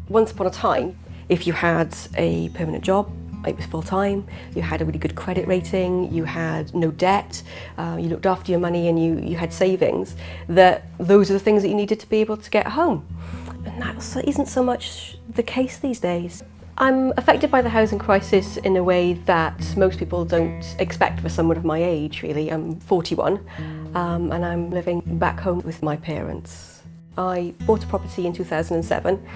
Once upon a time, if you had a permanent job, it was full-time, you had a really good credit rating, you had no debt, you looked after your money and you had savings, that those are the things that you needed to be able to get a home. And that isn't so much the case these days. I'm affected by the housing crisis in a way that most people don't expect for someone of my age, really. I'm 41 and I'm living back home with my parents. I bought a property in 2007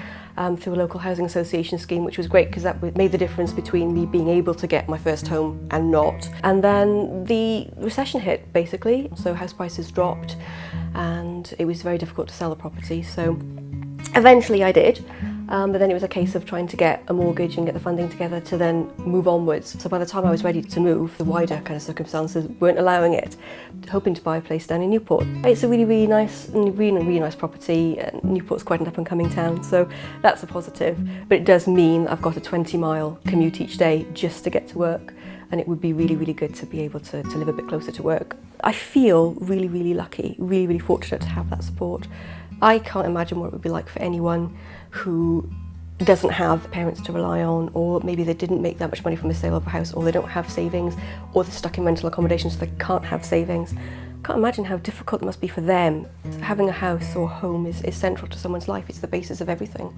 through a local housing association scheme, which was great because that made the difference between me being able to get my first home and not. And then the recession hit, basically, so house prices dropped and it was very difficult to sell the property. So eventually I did, but then it was a case of trying to get a mortgage and get the funding together to then move onwards. So by the time I was ready to move, the wider kind of circumstances weren't allowing it. Hoping to buy a place down in Newport. It's a really nice property. Newport's quite an up-and-coming town, so that's a positive. But it does mean I've got a 20-mile commute each day just to get to work, and it would be really good to be able to live a bit closer to work. I feel really lucky, really fortunate to have that support. I can't imagine what it would be like for anyone who doesn't have parents to rely on, or maybe they didn't make that much money from the sale of a house, or they don't have savings, or they're stuck in rental accommodation so they can't have savings. I can't imagine how difficult it must be for them. Having a house or home is central to someone's life. It's the basis of everything.